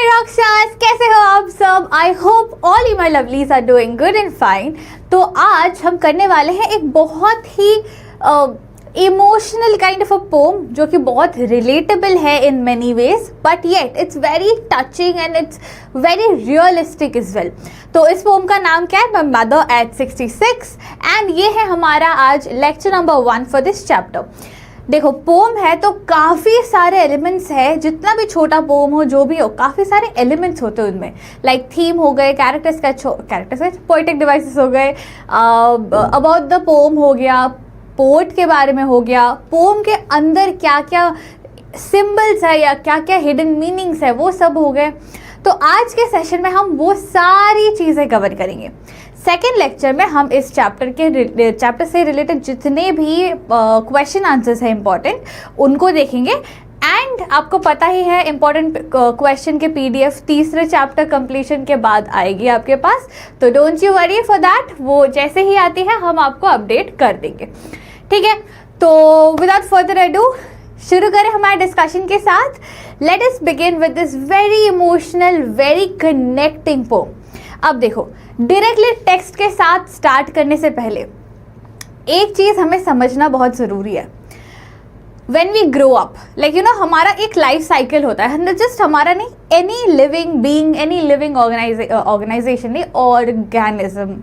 My rockstars, कैसे हो आप सब? I hope all you my lovelies are doing good and fine. तो आज हम करने वाले हैं एक बहुत ही emotional kind of a poem जो कि बहुत रिलेटेबल है in many ways, but yet it's very touching and it's very realistic is well. तो इस पोम का नाम क्या है? माय मदर एट 66 एंड ये है हमारा आज lecture number 1 for this chapter. देखो, पोम है तो काफ़ी सारे एलिमेंट्स है, जितना भी छोटा पोम हो जो भी हो काफ़ी सारे एलिमेंट्स होते हैं उनमें। लाइक थीम हो गए, कैरेक्टर स्केच, पोएटिक डिवाइसेस हो गए, अबाउट द पोम हो गया, पोएट के बारे में हो गया, पोम के अंदर क्या क्या सिंबल्स है या क्या क्या हिडन मीनिंग्स है वो सब हो गए। तो आज के सेशन में हम वो सारी चीज़ें कवर करेंगे। सेकेंड लेक्चर में हम इस चैप्टर से रिलेटेड जितने भी क्वेश्चन आंसर्स हैं इम्पॉर्टेंट उनको देखेंगे। एंड आपको पता ही है इम्पॉर्टेंट क्वेश्चन के पीडीएफ तीसरे चैप्टर कंप्लीशन के बाद आएगी आपके पास, तो don't you worry for that, वो जैसे ही आती है हम आपको अपडेट कर देंगे। ठीक है, तो विदाउट फर्दर अडू शुरू करें हमारे डिस्कशन के साथ। Let us begin with this very emotional, very connecting poem. अब देखो, डायरेक्टली टेक्स्ट के साथ स्टार्ट करने से पहले एक चीज़ हमें समझना बहुत ज़रूरी है। When we grow up, like you know, हमारा एक लाइफ साइकिल होता है, जस्ट हमारा नहीं, any living being, any living organization नहीं, ऑर्गेनिज्म।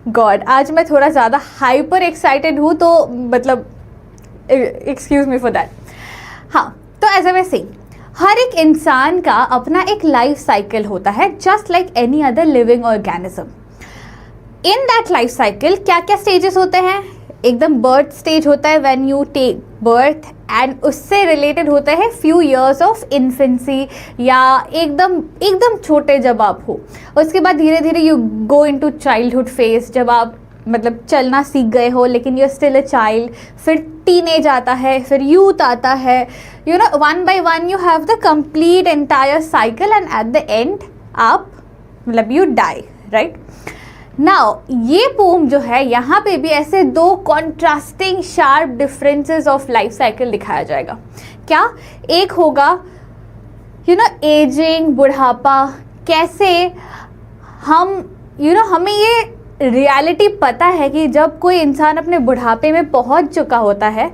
गॉड, आज मैं थोड़ा ज़्यादा हाइपर एक्साइटेड हूँ, तो मतलब एक्सक्यूज मी फॉर दैट। हाँ, तो एज आई वाज सेइंग, हर एक इंसान का अपना एक लाइफ साइकिल होता है, just like any other living organism. In that life cycle क्या क्या स्टेजेस होते हैं? एकदम बर्थ स्टेज होता है, when you take birth, and उससे रिलेटेड होता है फ्यू इयर्स ऑफ इन्फेंसी या एकदम छोटे जब आप हो। उसके बाद धीरे धीरे you go into childhood phase, जब आप मतलब चलना सीख गए हो लेकिन यू स्टिल अ चाइल्ड। फिर टीनेज आता है, फिर यूथ आता है, you know, one by one you have the complete entire cycle and at the end आप मतलब यू डाई, राइट? नाउ ये पोम जो है, यहाँ पे भी ऐसे दो contrasting sharp differences of life cycle दिखाया जाएगा। क्या? एक होगा यू नो एजिंग, बुढ़ापा, कैसे हम हमें ये रियलिटी पता है कि जब कोई इंसान अपने बुढ़ापे में पहुंच चुका होता है,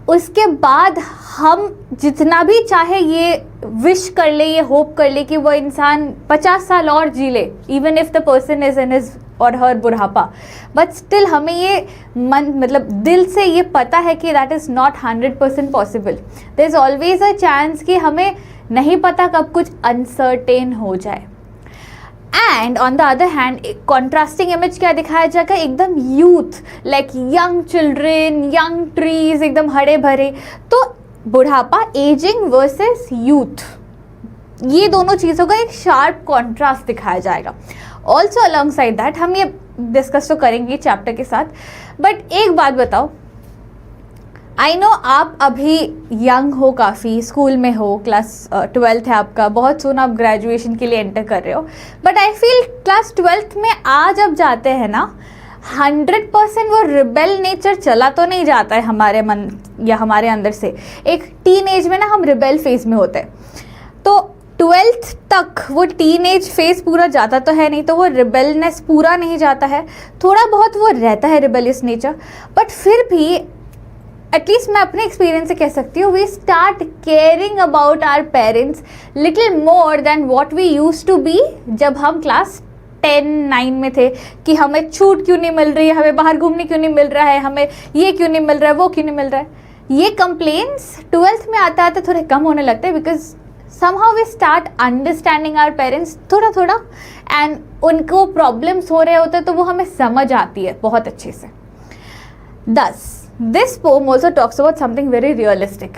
उसके बाद हम जितना भी चाहे ये विश कर ले, ये होप कर ले कि वो इंसान 50 साल और जी ले, even if the person is in his और हर बुढ़ापा, बट स्टिल हमें ये मतलब दिल से ये पता है कि that is not 100% possible. There is always a chance कि हमें नहीं पता कब कुछ अनसर्टेन हो जाए। And on the other hand contrasting image क्या दिखाया जाएगा? एकदम youth, like young children, young trees, एकदम हरे भरे। तो बुढ़ापा, एजिंग वर्सेस यूथ, ये दोनों चीज़ों का एक शार्प कॉन्ट्रास्ट दिखाया जाएगा। ऑल्सो अलॉन्ग साइड दैट हम ये डिस्कस तो करेंगे चैप्टर के साथ, बट एक बात बताओ, आई नो आप अभी यंग हो, काफ़ी स्कूल में हो, क्लास 12th है आपका, बहुत सोना आप ग्रेजुएशन के लिए एंटर कर रहे हो, but I feel class 12th में आज अब जाते हैं ना, 100% वो रिबेल नेचर चला तो नहीं जाता है हमारे मन या हमारे अंदर से। एक टीन एज में ना हम रिबेल फेज में होते हैं, तो 12th तक वो टीन एज फेज पूरा जाता तो है नहीं, तो वो रिबेलनेस पूरा नहीं जाता है, थोड़ा बहुत वो रहता है रिबेलियस नेचर, बट फिर भी एटलीस्ट मैं अपने एक्सपीरियंस से कह सकती हूँ, we start caring about our parents little more than what we use to be जब हम क्लास 10-9 में थे, कि हमें छूट क्यों नहीं मिल रही है, हमें बाहर घूमने क्यों नहीं मिल रहा है, हमें ये क्यों नहीं मिल रहा है, वो क्यों नहीं मिल रहा है। ये कंप्लेंट्स 12th में आता आता थोड़े कम होने लगते हैं, because somehow we start understanding our parents थोड़ा थोड़ा, एंड उनको प्रॉब्लम्स हो रहे होते हैं तो वो हमें समझ आती है बहुत अच्छे से। Thus this poem also talks about something very realistic.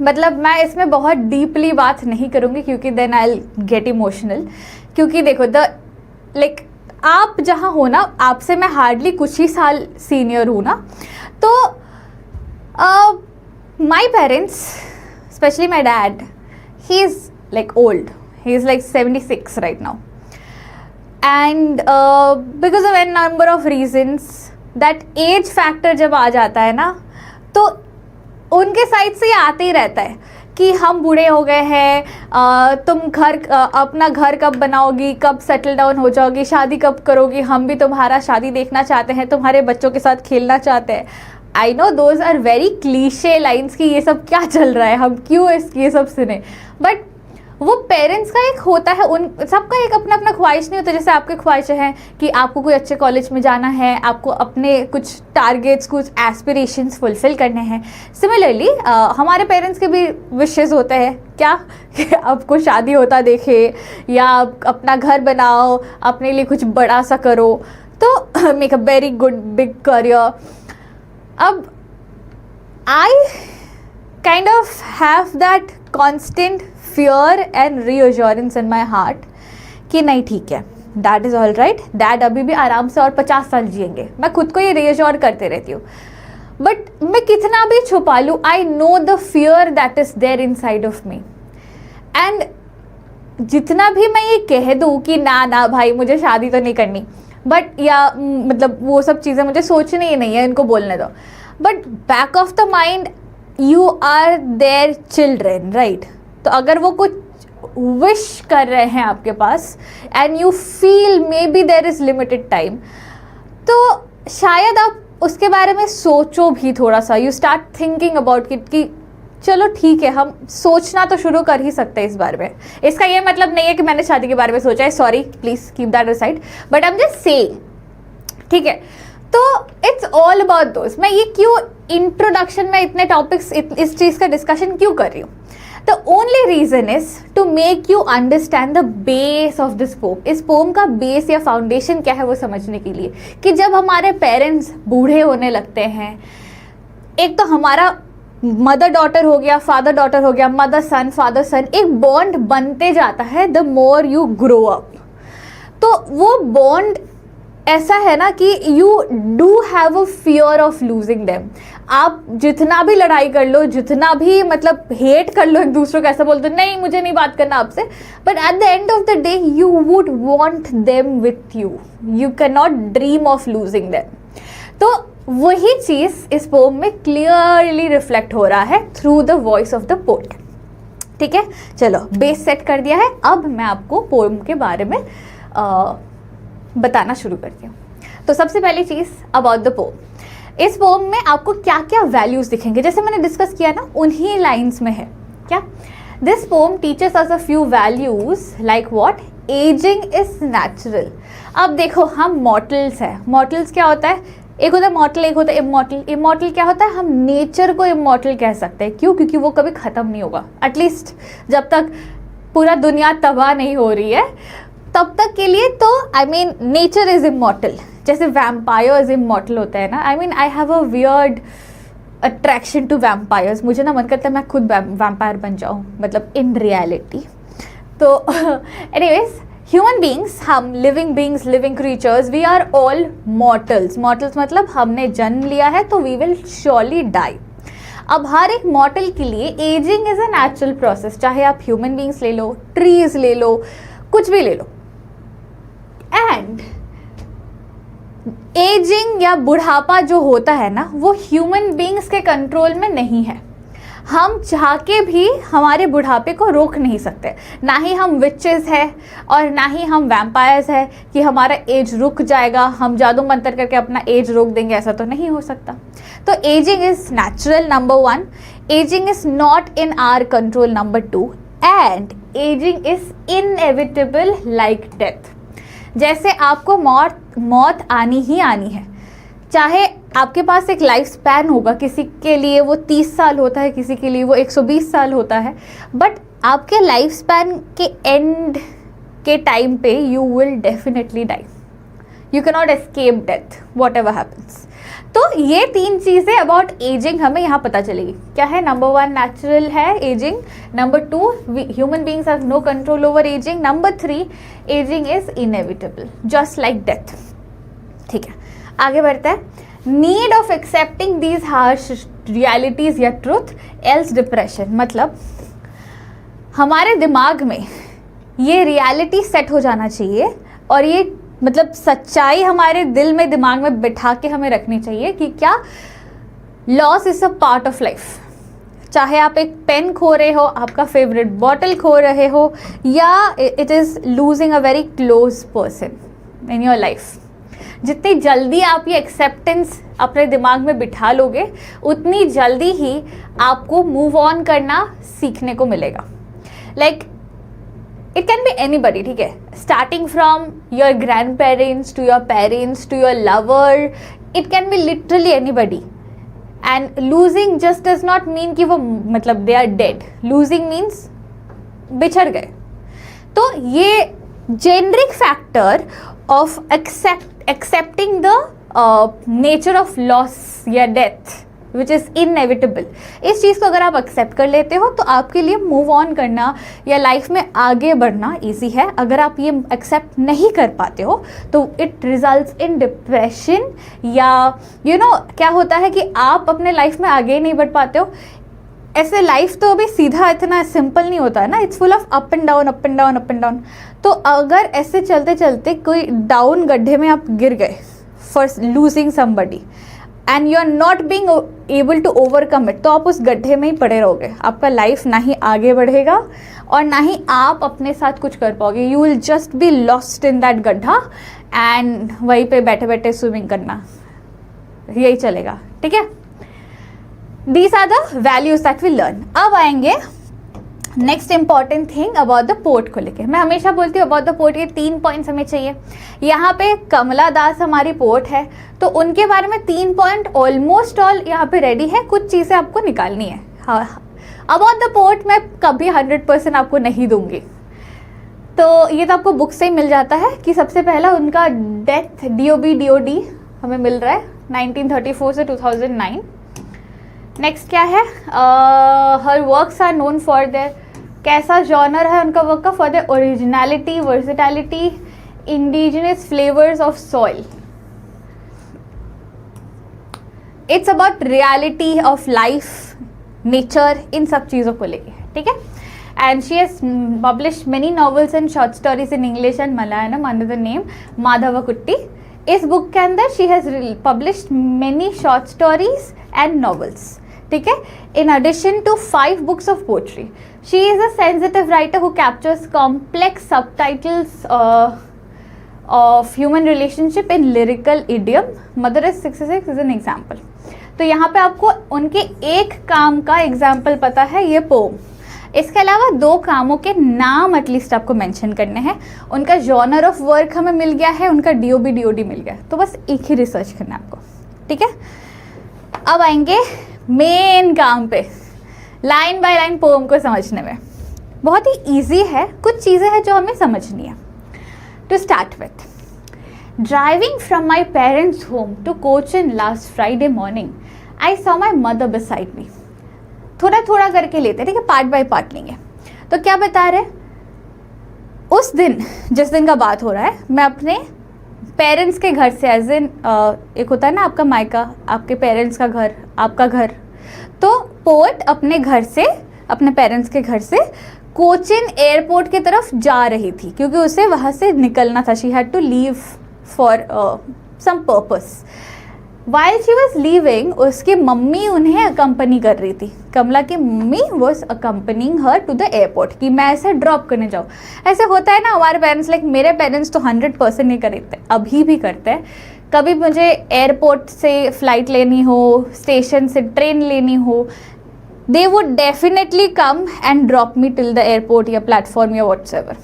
मतलब मैं इसमें बहुत डीपली बात नहीं करूँगी क्योंकि then I will get emotional, क्योंकि देखो लाइक आप जहाँ हो ना, आपसे मैं हार्डली कुछ ही साल सीनियर हूँ ना, तो my parents, specially my dad, he is like old, he is like 76 right now, and because of an number of reasons that age factor जब आ जाता है ना, तो उनके साइड से ये आते ही रहता है कि हम बूढ़े हो गए हैं, तुम अपना घर कब बनाओगी, कब सेटल डाउन हो जाओगी, शादी कब करोगी, हम भी तुम्हारा शादी देखना चाहते हैं, तुम्हारे बच्चों के साथ खेलना चाहते हैं। I know those are very cliche lines कि ये सब क्या चल रहा है, हम क्यों ये सब सुने, बट वो पेरेंट्स का एक होता है, उन सबका एक अपना अपना ख्वाहिश नहीं होता। जैसे आपके ख्वाहिशें हैं कि आपको कोई अच्छे कॉलेज में जाना है, आपको अपने कुछ टारगेट्स, कुछ एस्पिरेशंस फुलफिल करने हैं। सिमिलरली हमारे पेरेंट्स के भी विशेस होते हैं क्या कि आपको शादी होता देखे, या आप अपना घर बनाओ, अपने लिए कुछ बड़ा सा करो, तो make a very good big career. अब I kind of have that constant fear and reassurance in my heart कि नहीं ठीक है, dad is all right, dad अभी भी आराम से और 50 साल जिएंगे। मैं खुद को ये reassure करते रहती हूँ, बट मैं कितना भी छुपा लूँ, I know the fear that is there inside of me. And जितना भी मैं ये कह दूँ कि ना भाई मुझे शादी तो नहीं करनी, बट या मतलब वो सब चीज़ें मुझे सोचनी ही नहीं है, इनको बोलने दो, but back of the mind you are their children, right. तो अगर वो कुछ विश कर रहे हैं आपके पास and you feel maybe there is limited time, तो शायद आप उसके बारे में सोचो भी थोड़ा सा। You start thinking about it कि चलो ठीक है, हम सोचना तो शुरू कर ही सकते हैं इस बारे में। इसका ये मतलब नहीं है कि मैंने शादी के बारे में सोचा है, sorry, please keep that aside, but I am just saying, ठीक है। तो इट्स ऑल अबाउट दोस्त। मैं ये क्यों इंट्रोडक्शन में इतने टॉपिक्स, इस चीज़ का डिस्कशन क्यों कर रही हूँ? The only reason is to make you understand the base of this poem. इस पोम का बेस या फाउंडेशन क्या है वो समझने के लिए कि जब हमारे पेरेंट्स बूढ़े होने लगते हैं, एक तो हमारा मदर डॉटर हो गया, फादर डॉटर हो गया, मदर सन, फादर सन, एक बॉन्ड बनते जाता है the more you grow up. तो वो बॉन्ड ऐसा है ना कि you do have a fear of losing them. आप जितना भी लड़ाई कर लो, जितना भी मतलब हेट कर लो एक दूसरे को, ऐसा बोलते नहीं मुझे नहीं बात करना आपसे, but at the end of the day you would want them with you, you can not dream of losing them. तो वही चीज़ इस पोम में क्लियरली रिफ्लेक्ट हो रहा है through the voice of the poet. ठीक है, चलो बेस सेट कर दिया है, अब मैं आपको पोम के बारे में बताना शुरू करती हूँ। तो सबसे पहली चीज़ अबाउट द पोम, इस पोम में आपको क्या क्या वैल्यूज़ दिखेंगे, जैसे मैंने डिस्कस किया ना उन्हीं लाइन्स में है क्या। This pome teachers us a few values like what, ageing is natural. अब देखो हम मॉर्टल्स हैं, मॉर्टल्स क्या होता है, एक होता है मॉर्टल, एक होता है इमॉर्टल। इमॉर्टल क्या होता है, हम नेचर को इमॉर्टल कह सकते हैं, क्यों, क्योंकि वो कभी ख़त्म नहीं होगा, एटलीस्ट जब तक पूरा दुनिया तबाह नहीं हो रही है तब तक के लिए। तो I mean nature is immortal, जैसे वैम्पायर्स इमॉर्टल होता है ना। I mean I have a weird attraction to vampires, मुझे ना मन करता है मैं खुद वैम्पायर बन जाऊँ, मतलब इन रियलिटी। तो एनीवेज, ह्यूमन बींग्स, हम living beings, living creatures, we are all mortals. Mortals मतलब हमने जन्म लिया है तो वी विल श्योरली डाई। अब हर एक मॉर्टल के लिए ageing is a natural process, चाहे आप ह्यूमन बींग्स ले लो, ट्रीज ले लो, कुछ भी ले लो। एंड एजिंग या बुढ़ापा जो होता है ना, वो ह्यूमन बींग्स के कंट्रोल में नहीं है। हम चाह के भी हमारे बुढ़ापे को रोक नहीं सकते, ना ही हम विचेस हैं और ना ही हम वैम्पायर्स हैं कि हमारा एज रुक जाएगा, हम जादू मंतर करके अपना एज रोक देंगे, ऐसा तो नहीं हो सकता। तो ageing is natural, number 1। Ageing is not in our control, number 2। And ageing is inevitable like death. जैसे आपको मौत आनी ही आनी है, चाहे आपके पास एक लाइफ स्पैन होगा, किसी के लिए वो 30 साल होता है, किसी के लिए वो 120 साल होता है, बट आपके लाइफ स्पैन के एंड के टाइम पे you will definitely die, you can not escape death whatever happens. तो ये 3 चीज़ें अबाउट एजिंग हमें यहाँ पता चलेगी। क्या है, नंबर 1 नेचुरल है ageing, number 2 human beings have no control over ageing, number 3 ageing is inevitable just like death. ठीक है, आगे बढ़ते हैं। Need of accepting these harsh realities या ट्रूथ एल्स डिप्रेशन, मतलब हमारे दिमाग में ये रियलिटी सेट हो जाना चाहिए और ये मतलब सच्चाई हमारे दिल में, दिमाग में बिठा के हमें रखनी चाहिए कि क्या loss is a part of life. चाहे आप एक पेन खो रहे हो, आपका फेवरेट बॉटल खो रहे हो, या it is losing a very close person in your life. जितनी जल्दी आप ये एक्सेप्टेंस अपने दिमाग में बिठा लोगे, उतनी जल्दी ही आपको मूव ऑन करना सीखने को मिलेगा। Like it can be anybody, ठीक है, starting from your grandparents to your parents to your lover, it can be literally anybody. And losing just does not mean कि वो मतलब they are dead, losing means बिछड़ गए। तो ये generic factor of accepting the nature of loss या death which is inevitable, इस चीज़ को अगर आप एक्सेप्ट कर लेते हो तो आपके लिए मूव ऑन करना या लाइफ में आगे बढ़ना ईजी है। अगर आप ये एक्सेप्ट नहीं कर पाते हो तो इट रिजल्ट्स इन डिप्रेशन, या क्या होता है कि आप अपने लाइफ में आगे नहीं बढ़ पाते हो। ऐसे लाइफ तो अभी सीधा इतना सिंपल नहीं होता है ना, it's full of up and down up and down up and down. तो अगर ऐसे चलते चलते कोई डाउन गड्ढे में आप गिर गए for losing somebody and you are not being able to overcome it, तो आप उस गड्ढे में ही पड़े रहोगे। आपका लाइफ ना ही आगे बढ़ेगा और ना ही आप अपने साथ कुछ कर पाओगे। You will just be lost in that गड्ढा एंड वहीं पे बैठे बैठे स्विमिंग करना, यही चलेगा, ठीक है। These are the values that we learn. अब आएंगे next important thing about the port को लेके। मैं हमेशा बोलती हूँ अबाउट द पोर्ट ये 3 पॉइंट्स हमें चाहिए। यहाँ पे कमला दास हमारी पोर्ट है, तो उनके बारे में 3 पॉइंट ऑलमोस्ट ऑल यहाँ पे रेडी है। कुछ चीज़ें आपको निकालनी है। हाँ, अबाउट द पोर्ट मैं कभी 100% आपको नहीं दूंगी, तो ये तो आपको बुक से ही मिल जाता है कि सबसे पहला उनका डेथ DOB हमें मिल रहा है 1934 से 2009। नेक्स्ट क्या है, her works are known for their, कैसा जॉनर है उनका वर्क का, for their originality, versatility, indigenous flavours of soil. It's about reality of life, nature, इन सब चीज़ों को लेके, ठीक है। And she has published many novels and short stories in English and Malayalam under the name Madhavikutty. इस बुक के अंदर she has published many short stories and novels, ठीक है, in addition to 5 books of poetry. She is a sensitive writer who captures complex subtitles of human relationship in lyrical idiom. Mother is 66 is an example. तो यहाँ पे आपको उनके एक काम का एग्जाम्पल पता है, ये पोम। इसके अलावा 2 कामों के नाम एटलीस्ट आपको मेंशन करने हैं। उनका जॉनर ऑफ वर्क हमें मिल गया है, उनका DOB मिल गया, तो बस एक ही रिसर्च करना है आपको, ठीक है। अब आएंगे मेन काम पे, लाइन बाय लाइन पोम को समझने में। बहुत ही इजी है, कुछ चीज़ें हैं जो हमें समझनी है। To start with, driving from my parents home to Cochin last Friday morning, I saw my mother beside me. थोड़ा थोड़ा करके लेते हैं, ठीक है, पार्ट बाय पार्ट लेंगे। तो क्या बता रहे, उस दिन जिस दिन का बात हो रहा है, मैं अपने पेरेंट्स के घर से, एज इन एक होता है ना आपका मायका, आपके पेरेंट्स का घर, आपका घर, तो पोर्ट अपने घर से, अपने पेरेंट्स के घर से कोचिन एयरपोर्ट की तरफ जा रही थी, क्योंकि उसे वहाँ से निकलना था। She had to leave for some purpose. While she was leaving, उसकी मम्मी उन्हें अकम्पनी कर रही थी। कमला की mummy was accompanying her to the airport, कि मैं ऐसे ड्रॉप करने जाऊँ। ऐसे होता है ना हमारे पेरेंट्स, लाइक मेरे पेरेंट्स तो 100% नहीं करते, अभी भी करते हैं। कभी मुझे एयरपोर्ट से फ़्लाइट लेनी हो, स्टेशन से ट्रेन लेनी हो, they would definitely come and drop me till the airport या प्लेटफॉर्म या व्हाट्सएवर।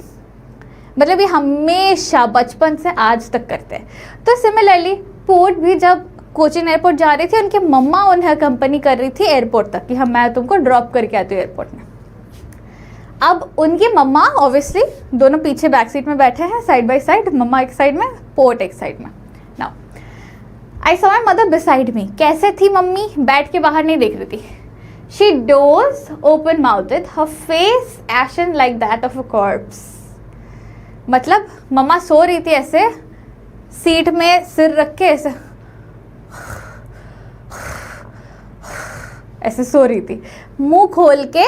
मतलब ये हमेशा बचपन से आज तक करते हैं। तो सिमिलरली पोर्ट भी जब कोचिन एयरपोर्ट जा रही थी, उनके मम्मा उन्हें अकम्पनी कर रही थी एयरपोर्ट तक, कि हम मैं तुमको ड्रॉप करके आती हूँ एयरपोर्ट में। अब उनकी मम्मा ऑब्वियसली दोनों पीछे बैक सीट में बैठे हैं, साइड बाय साइड, मम्मा एक साइड में, पोर्ट एक साइड में। Now I saw my mother beside मी। कैसे थी मम्मी, बैठ के बाहर नहीं देख रही थी। She dose open mouthed, her face ashen like that of a corps. मतलब मम्मा सो रही थी ऐसे, सीट में सिर रख के ऐसे सो रही थी, मुंह खोल के,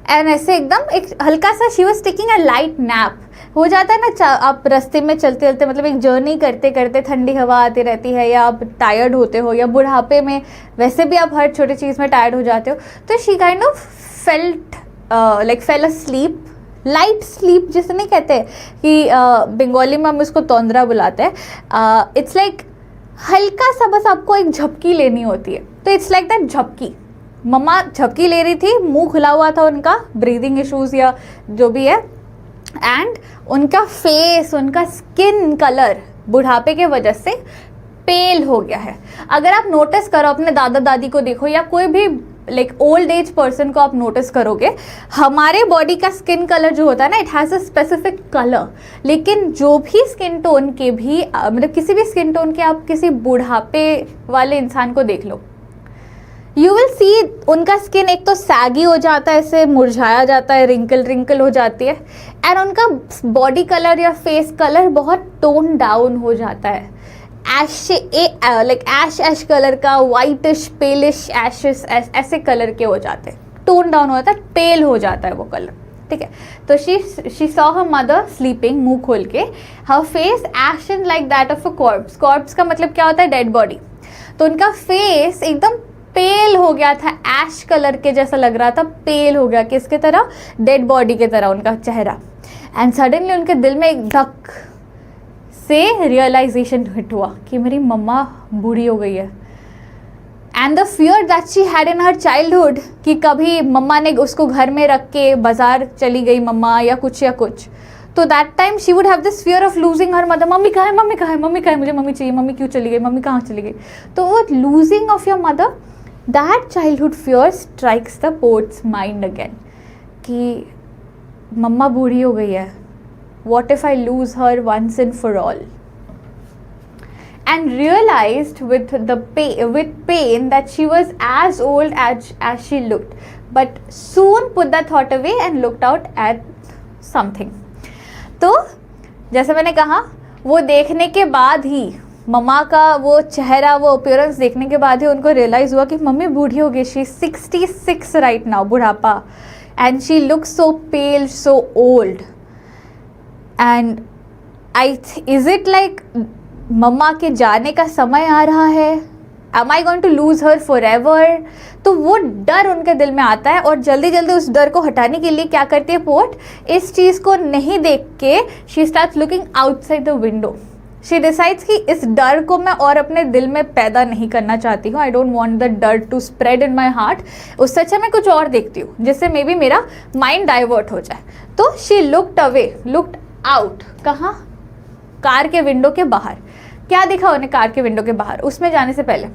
एंड ऐसे एकदम एक हल्का सा, she was taking a light nap, हो जाता है ना, आप रास्ते में चलते चलते मतलब एक जर्नी करते करते ठंडी हवा आती रहती है, या आप टायर्ड होते हो, या बुढ़ापे में वैसे भी आप हर छोटी चीज़ में टायर्ड हो जाते हो, तो she kind of fail asleep, light sleep जिसे नहीं कहते कि बंगाली में हम इसको तोंदरा बुलाते हैं, इट्स लाइक हल्का सा बस आपको एक झपकी लेनी होती है, तो इट्स लाइक दैट झपकी। मम्मा झपकी ले रही थी, मुंह खुला हुआ था उनका, ब्रीदिंग इश्यूज या जो भी है, एंड उनका फेस, उनका स्किन कलर बुढ़ापे के वजह से पेल हो गया है। अगर आप नोटिस करो, अपने दादा दादी को देखो या कोई भी लाइक ओल्ड एज पर्सन को आप नोटिस करोगे, हमारे बॉडी का स्किन कलर जो होता है ना, it has a specific colour, लेकिन जो भी स्किन टोन के भी मतलब किसी भी स्किन टोन के आप किसी बुढ़ापे वाले इंसान को देख लो, यू विल सी उनका स्किन एक तो सैगी हो जाता है, ऐसे मुरझाया जाता है, रिंकल रिंकल हो जाती है, एंड उनका बॉडी कलर या फेस कलर बहुत टोन डाउन हो जाता है, ऐश कलर का, वाइटिश पेलिश एशेस ऐसे कलर के हो जाते हैं, टोन डाउन हो जाता है, पेल हो जाता है वो कलर, ठीक है। तो she saw her mother sleeping, मुंह खोल के, her face ashen like that of a corpse. Corpse का मतलब क्या होता है? Dead body. तो उनका फेस एकदम पेल हो गया था, ऐश कलर के जैसा लग रहा था, पेल हो गया, किसके तरह? डेड बॉडी के तरह उनका चेहरा। एंड सडनली उनके दिल में एक धक से रियलाइजेशन हिट हुआ कि मेरी मम्मा बूढ़ी हो गई है। And the fear that she had in her childhood, कि कभी मम्मा ने उसको घर में रख के बाजार चली गई मम्मा या कुछ, तो that time she would have this fear of losing her mother. Mummy कहाँ है, मम्मी कहाँ है, मम्मी कहाँ है, मुझे मम्मी चाहिए, मम्मी क्यों चली गई, मम्मी कहाँ चली गई। तो वो losing of your mother, that childhood fear strikes the poets mind again, कि मम्मा बूढ़ी हो गई है, what if I lose her once and for all? And realized with pain that she was as old as she looked, but soon put that thought away and looked out at something. तो जैसे मैंने कहा, वो देखने के बाद ही, मम्मा का वो चेहरा, वो अपीयरेंस देखने के बाद ही उनको रियलाइज़ हुआ कि मम्मी बूढ़ी हो गई। शी 66 राइट नाउ, बुढ़ापा, and she looks so pale, so old. And is it like mamma के जाने का समय आ रहा है? Am I going to lose her forever? तो वो डर उनके दिल में आता है, और जल्दी जल्दी उस डर को हटाने के लिए क्या करती है पोएट? इस चीज़ को नहीं देख के she starts looking outside the window. She decides कि इस डर को मैं और अपने दिल में पैदा नहीं करना चाहती हूँ। आई डोंट वॉन्ट द डर to spread in my heart. उससे अच्छा मैं कुछ और देखती हूँ जिससे मे बी मेरा माइंड डाइवर्ट हो जाए। तो she looked away, looked out. कहाँ? कार के विंडो के बाहर। क्या दिखा उन्हें कार के विंडो के बाहर? उसमें जाने से पहले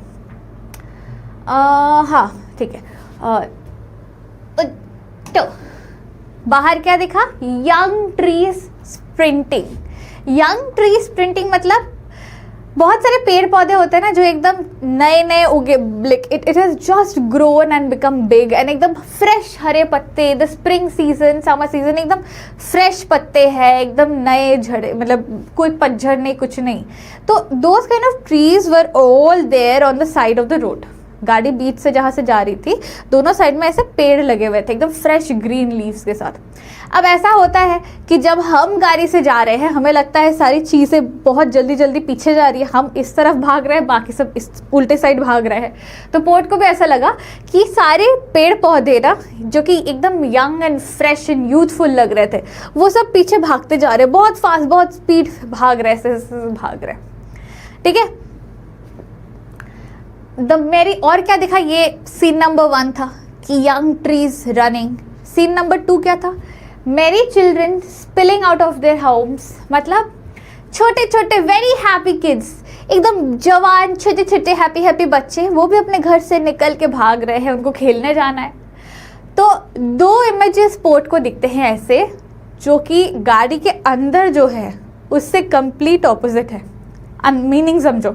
हाँ ठीक है, तो बाहर क्या दिखा? Young trees sprinting. Young tree sprinting मतलब बहुत सारे पेड़ पौधे होते हैं ना जो एकदम नए नए उगे, it has just grown and become big, and एकदम फ्रेश हरे पत्ते। The spring season, summer season, एकदम फ्रेश पत्ते हैं, एकदम नए झड़े, मतलब कोई पतझड़ नहीं, कुछ नहीं। तो those kind of trees were all there on the side of the road. गाड़ी बीच से जहाँ से जा रही थी, दोनों साइड में ऐसे पेड़ लगे हुए थे एकदम फ्रेश ग्रीन लीव्स के साथ। अब ऐसा होता है कि जब हम गाड़ी से जा रहे हैं, हमें लगता है सारी चीज़ें बहुत जल्दी जल्दी पीछे जा रही है, हम इस तरफ भाग रहे हैं, बाकी सब इस उल्टे साइड भाग रहे हैं। तो पोएट को भी ऐसा लगा कि सारे पेड़ पौधे ना जो कि एकदम young and fresh and youthful लग रहे थे, वो सब पीछे भागते जा रहे हैं, बहुत फास्ट, बहुत स्पीड भाग रहे, ऐसे भाग रहे। ठीक है, मेरी और क्या दिखा? ये सीन नंबर 1 था कि young trees running. Scene number 2 क्या था? मेरी children spilling out of their homes, मतलब छोटे छोटे वेरी हैप्पी किड्स, एकदम जवान छोटे छोटे हैप्पी हैप्पी बच्चे, वो भी अपने घर से निकल के भाग रहे हैं, उनको खेलने जाना है। तो 2 इमेजेस पोर्ट को दिखते हैं ऐसे, जो कि गाड़ी के अंदर जो है उससे कंप्लीट ऑपोजिट है। मीनिंग समझो,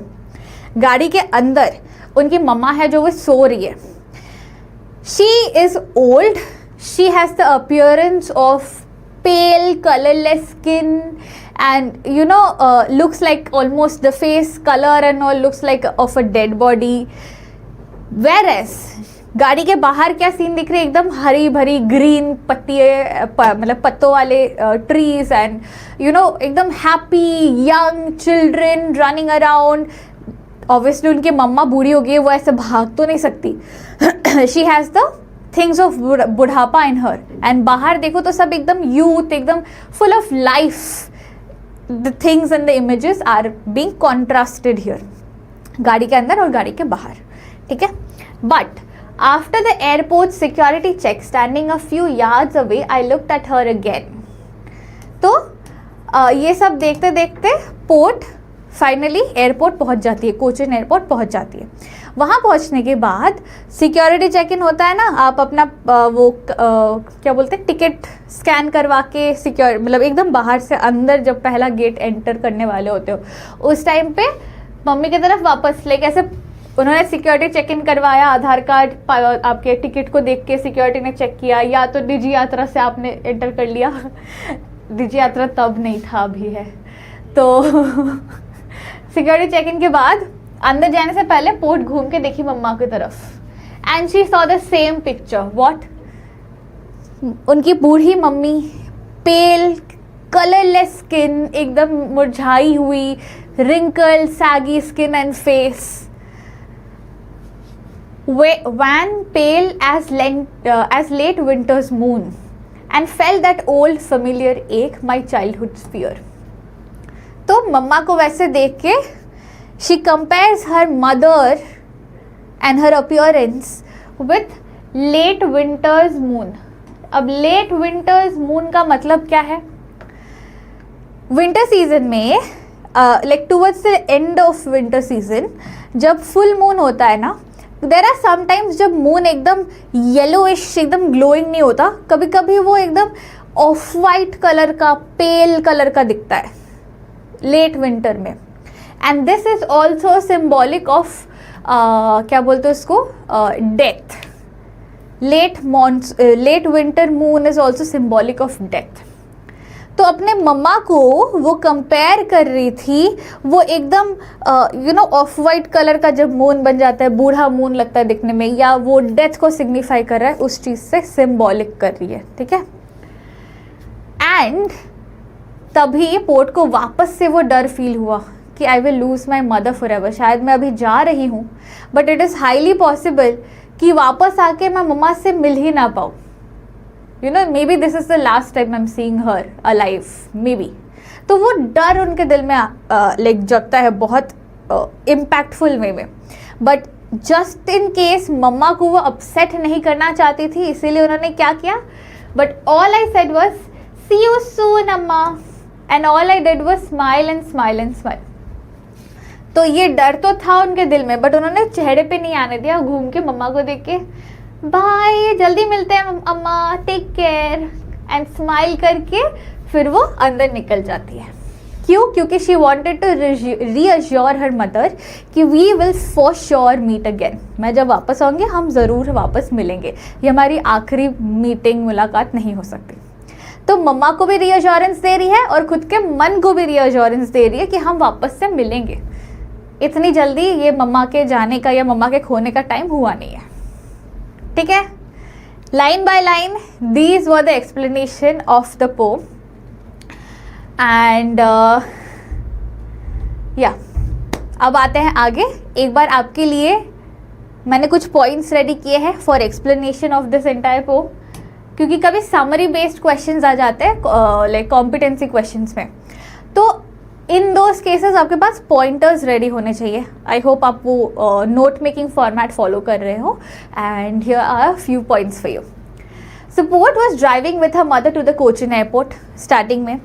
गाड़ी के अंदर उनकी मम्मा है जो वो सो रही है। She is old, she has the appearance of pale colorless skin and looks like almost the face color and all looks like of a dead body, whereas गाड़ी के बाहर क्या सीन दिख रही है, एकदम हरी भरी ग्रीन मतलब पत्तों वाले ट्रीज एंड यू नो एकदम happy young children running around. Obviously उनकी मम्मा बूढ़ी हो गई है, वो ऐसे भाग तो नहीं सकती। She has the things of बुढ़ापा इन हर। एंड बाहर देखो तो सब एकदम यूथ, एकदम full of life. The things and the images are being contrasted here, गाड़ी के अंदर और गाड़ी के बाहर, ठीक है। But after the airport security check standing a few yards away I looked at her again. तो ये सब देखते देखते पोर्ट फाइनली एयरपोर्ट पहुंच जाती है, कोचिन एयरपोर्ट पहुंच जाती है। वहाँ पहुंचने के बाद सिक्योरिटी चेक इन होता है ना, आप अपना क्या बोलते हैं टिकट स्कैन करवा के सिक्योर मतलब एकदम बाहर से अंदर जब पहला गेट एंटर करने वाले होते हो उस टाइम पे मम्मी की तरफ वापस ले कैसे उन्होंने सिक्योरिटी चेक इन करवाया, आधार कार्ड आपके टिकट को देख के सिक्योरिटी ने चेक किया, या तो डिजी यात्रा से आपने एंटर कर लिया। डिजी यात्रा तब नहीं था, अभी है। तो सिक्योरिटी चेक इन के बाद अंदर जाने से पहले पोर्ट घूम के देखी मम्मा की तरफ and she saw the same picture. What? उनकी बूढ़ी मम्मी, पेल कलरलेस स्किन, एकदम मुरझाई हुई, wrinkled saggy skin and face, wan pale as late winter's moon, and felt that old familiar ache, my childhood's fear. तो मम्मा को वैसे देख के she compares her mother and her appearance with late winter's moon. अब late winter's moon का मतलब क्या है? विंटर सीजन में like towards the end of winter season जब फुल मून होता है ना, देर आर समटाइम्स जब मून एकदम येलोइश एकदम ग्लोइंग नहीं होता, कभी कभी वो एकदम ऑफ वाइट कलर का, पेल कलर का दिखता है लेट विंटर में। And this is also symbolic of क्या बोलते हैं उसको, death. Late winter moon is also symbolic of death. तो अपने मम्मा को वो कंपेयर कर रही थी, वो एकदम you know of white colour का जब मून बन जाता है, बूढ़ा मून लगता है दिखने में, या वो डेथ को सिग्निफाई कर रहा है, उस चीज़ से सिंबॉलिक कर रही है, ठीक है। एंड तभी पोर्ट को वापस से वो डर फील हुआ कि I will lose my mother for ever. शायद मैं अभी जा रही हूँ but it is highly possible कि वापस आके मैं मम्मा से मिल ही ना पाऊँ। You know, maybe this is the last time I'm seeing her alive, maybe. तो वो डर उनके दिल में लाइक जगता है बहुत इम्पैक्टफुल वे में। बट जस्ट इन केस मम्मा को वो अपसेट नहीं करना चाहती थी, इसीलिए उन्होंने क्या किया, but all I said was see you soon अम्मा, and all I did was smile and smile and smile. तो ये डर तो था उनके दिल में, बट उन्होंने चेहरे पे नहीं आने दिया, घूम के मम्मा को देख के बाय, जल्दी मिलते हैं अम्मा, टेक केयर, एंड स्माइल करके फिर वो अंदर निकल जाती है। क्यों? क्योंकि she wanted to reassure her mother कि we will for sure meet again. मैं जब वापस आऊँगी हम ज़रूर वापस मिलेंगे, ये हमारी आखिरी मीटिंग मुलाकात नहीं हो सकती। तो मम्मा को भी रीअश्योरेंस दे रही है और खुद के मन को भी रीअश्योरेंस दे रही है कि हम वापस से मिलेंगे। इतनी जल्दी ये मम्मा के जाने का या मम्मा के खोने का टाइम हुआ नहीं है, ठीक है। Line by line these were the explanation of the pome. And या अब आते हैं आगे। एक बार आपके लिए मैंने कुछ पॉइंट्स रेडी किए हैं for explanation of this entire poem, क्योंकि कभी समरी बेस्ड क्वेश्चंस आ जाते हैं लाइक कॉम्पिटेंसी क्वेश्चंस में, तो इन दोज केसेस आपके पास पॉइंटर्स रेडी होने चाहिए। आई होप आप वो नोट मेकिंग फॉर्मेट फॉलो कर रहे हो। And here are few points for you. So poet was driving with her mother to the Cochin airport. Starting में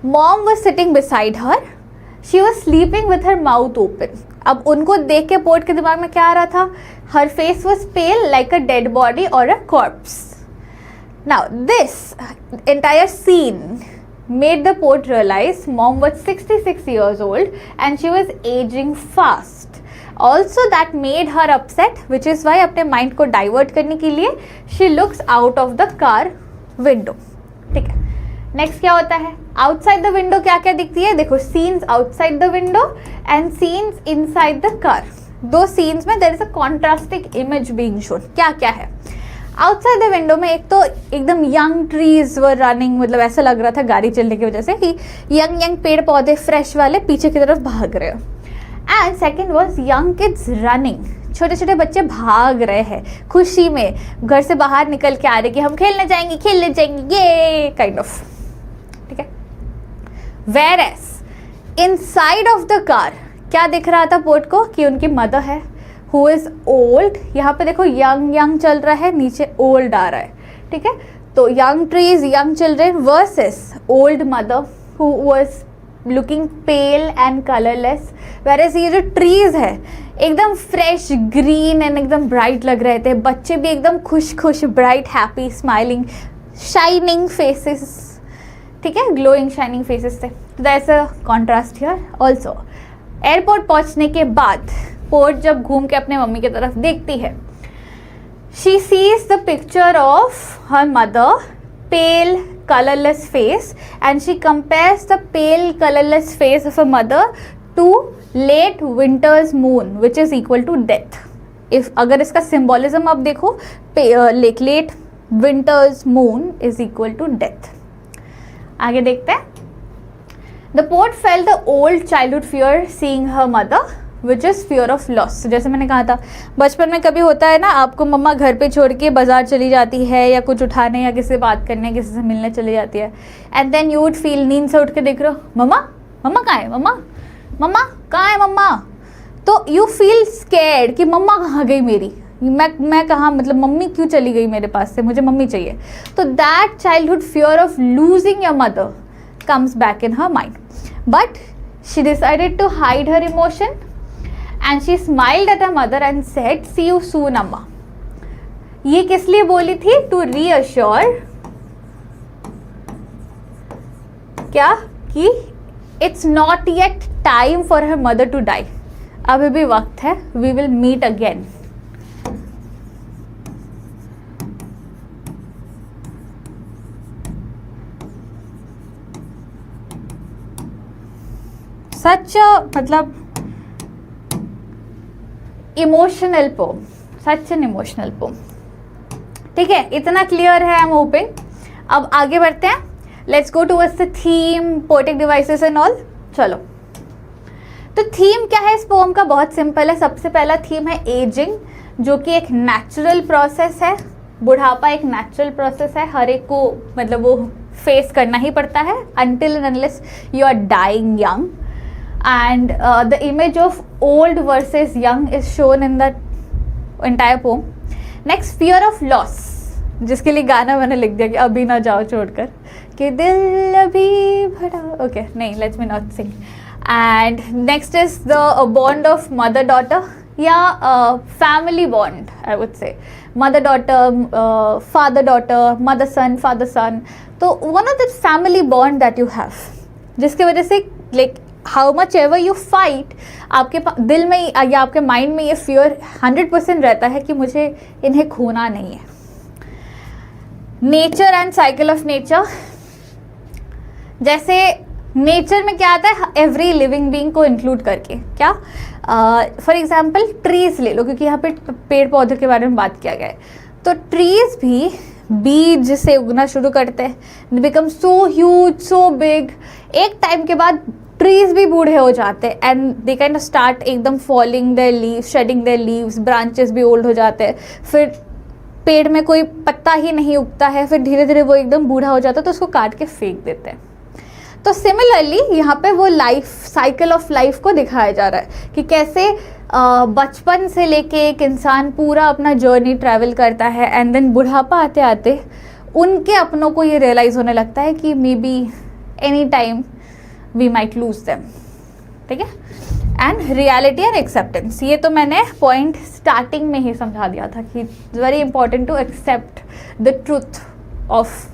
mom was sitting beside her, she was sleeping with her mouth open. अब उनको देख के port के दिमाग में क्या आ रहा था, her face was pale like a dead body और a corpse. Now this entire scene made the Poet realize mom was 66 years old and she was aging fast. Also that made her upset, which is why अपने mind को divert करने के लिए she looks out of the car window. ठीक है, next क्या होता है, outside the window क्या क्या दिखती है, देखो scenes outside the window and scenes inside the car. दो सीन्स में there is a contrasting image being shown. क्या क्या है? आउटसाइड द विंडो में एक तो एकदम यंग ट्रीज वर रनिंग, मतलब ऐसा लग रहा था गाड़ी चलने की वजह से कि यंग यंग पेड़ पौधे फ्रेश वाले पीछे की तरफ भाग रहे हो। And second was young kids running, छोटे छोटे बच्चे भाग रहे हैं खुशी में, घर से बाहर निकल के आ रहे कि हम खेलने जाएंगे ये काइंड ऑफ, ठीक है। Whereas inside of the car क्या दिख रहा था पोर्ट को कि उनकी मदर है हु इज ओल्ड। यहाँ पे देखो यंग यंग चल रहा है, नीचे ओल्ड आ रहा है, ठीक है। तो young trees young children versus old mother who was looking pale and colourless. Where ये जो ट्रीज है एकदम फ्रेश ग्रीन एंड एकदम ब्राइट लग रहे थे, बच्चे भी एकदम खुश खुश bright happy smiling shining faces, ठीक है, ग्लोइंग शाइनिंग फेसेस थे। तो that's a contrast here also. Airport पहुंचने के बाद पोर्ट जब घूम के अपने मम्मी की तरफ देखती है, she sees the picture of her mother pale colorless face and she compares the pale colorless face of a mother to late winter's moon which is equal to death. if अगर इसका symbolism आप देखो, late winter's moon is equal to death. आगे देखते हैं। The poet felt the old childhood fear seeing her mother which is fear of loss. जैसे मैंने कहा था बचपन में कभी होता है ना, आपको मम्मा घर पे छोड़ के बाजार चली जाती है या कुछ उठाने या किसी से बात करने किसी से मिलने चली जाती है, and then you would feel, नींद से उठ के देख रहे हो मम्मा मम्मा कहाँ है, मम्मा मम्मा कहाँ है मम्मा, तो यू फील स्कैर्ड कि मम्मा कहाँ गई मेरी, मैं कहाँ, मतलब मम्मी क्यों चली गई मेरे पास से, मुझे मम्मी चाहिए। तो that childhood fear of losing your mother comes back in her mind, but she decided to hide her emotion and she smiled at her mother and said see you soon amma। ये किस लिए बोली थी? to reassure क्या कि it's not yet time for her mother to die, अभी भी वक्त है, we will meet again। Such मतलब emotional poem, such an emotional poem, ठीक है। इतना क्लियर है, आई एम होपिंग। अब आगे बढ़ते हैं, let's go towards the theme, poetic devices and all. चलो, तो थीम क्या है इस पोम का? बहुत सिंपल है। सबसे पहला थीम है एजिंग, जो कि एक नेचुरल प्रोसेस है। बुढ़ापा एक नेचुरल प्रोसेस है, हर एक को मतलब वो फेस करना ही पड़ता है until and unless you are dying young। And the image of old versus young is shown in the entire poem. Next, fear of loss, जिसके लिए गाना मैंने लिख दिया कि अभी ना जाओ छोड़कर, कि दिल अभी भरा, ओके नहीं, let's me not sing. And next is the bond of mother daughter या family bond, I would say mother daughter, father daughter, mother son, father son. तो one of the family bond that you have, जिसकी वजह से like how much ever you fight, आपके दिल में या आपके माइंड में ये फियर 100% रहता है कि मुझे इन्हें खोना नहीं है। Nature and cycle of nature, जैसे नेचर में क्या आता है, एवरी लिविंग बीइंग को इंक्लूड करके, क्या फॉर एग्जाम्पल ट्रीज ले लो, क्योंकि यहाँ पे पेड़ पौधों के बारे में बात किया गया है। तो ट्रीज भी बीज से उगना शुरू करते हैं, they become so huge so big, एक टाइम के बाद ट्रीज भी बूढ़े हो जाते हैं and they kind of start एकदम falling their leaves, shedding their leaves, branches भी ओल्ड हो जाते हैं, फिर पेड़ में कोई पत्ता ही नहीं उगता है, फिर धीरे धीरे वो एकदम बूढ़ा हो जाता है, तो उसको काट के फेंक देते हैं। तो सिमिलरली यहाँ पे वो लाइफ साइकिल ऑफ लाइफ को दिखाया जा रहा है कि कैसे बचपन से लेके एक इंसान पूरा अपना जर्नी ट्रैवल करता है एंड देन बुढ़ापा आते आते उनके अपनों को ये रियलाइज़ होने लगता है कि maybe any time we might lose them, ठीक है। एंड रियलिटी एंड एक्सेप्टेंस, ये तो मैंने पॉइंट स्टार्टिंग में ही समझा दिया था कि it's very important to accept the truth of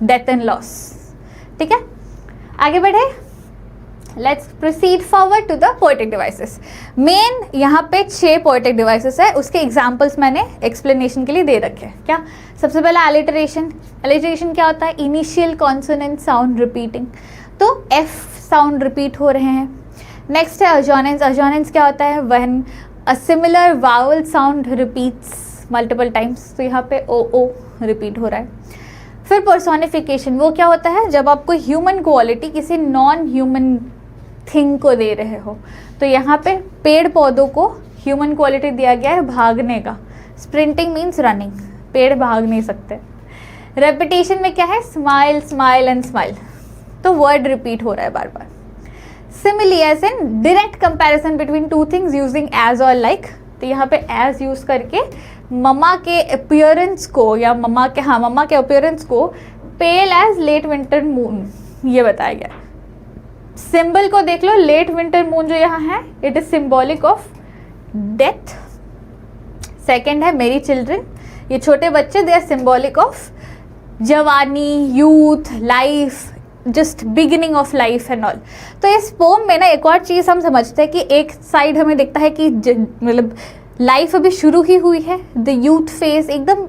death and loss, ठीक है। आगे बढ़े, let's proceed forward to the poetic devices. Main यहाँ पे 6 पोएटिक डिवाइसेस है, उसके एग्जाम्पल्स मैंने एक्सप्लेनेशन के लिए दे रखे हैं। क्या? सबसे पहला एलिटरेशन। एलिटरेशन क्या होता है? इनिशियल कॉन्सोनेंट साउंड रिपीटिंग, तो एफ साउंड रिपीट हो रहे हैं। नेक्स्ट है अजॉनेंस। अजॉनेंस क्या होता है? When a similar vowel sound repeats multiple times, तो यहाँ पे ओ ओ रिपीट हो रहा है। फिर पर्सोनिफिकेशन, वो क्या होता है, जब आप कोई ह्यूमन क्वालिटी किसी नॉन ह्यूमन थिंग को दे रहे हो, तो यहाँ पे पेड़ पौधों को ह्यूमन क्वालिटी दिया गया है भागने का। स्प्रिंटिंग मीन्स रनिंग, पेड़ भाग नहीं सकते। रेपिटेशन में क्या है, स्माइल स्माइल एंड स्माइल, तो वर्ड रिपीट हो रहा है बार बार। Simile as in direct comparison between two things using as और लाइक, तो यहाँ पे एज यूज करके मम्मा के अपीयरेंस को, या मम्मा के अपीयरेंस को पेल एज लेट विंटर मून ये बताया गया। सिंबल को देख लो, लेट विंटर मून जो यहाँ है it is symbolic of death. Second है मेरी चिल्ड्रन, ये छोटे बच्चे, दे आर सिंबॉलिक ऑफ जवानी, youth, life, just beginning of life and all. तो इस पोम में ना एक और चीज़ हम समझते हैं कि एक साइड हमें दिखता है कि मतलब लाइफ अभी शुरू ही हुई है, द यूथ फेज एकदम,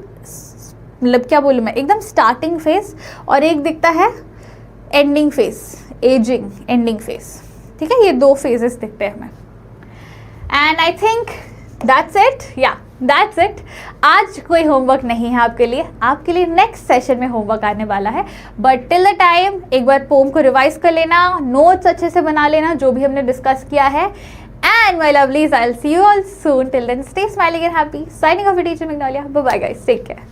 मतलब क्या बोलूँ मैं, एकदम स्टार्टिंग फेज, और एक दिखता है ending phase, ageing ending phase. ठीक है, ये दो फेजेस दिखते हैं हमें। And I think that's it, या दैट्स इट। आज कोई होमवर्क नहीं है आपके लिए नेक्स्ट सेशन में होमवर्क आने वाला है, बट टिल द टाइम एक बार पोम को रिवाइज कर लेना, नोट्स अच्छे से बना लेना जो भी हमने डिस्कस किया है। And my lovelies, I will see you all soon, till then stay smiling and happy. Signing off teacher Magnolia, bye bye guys, take care.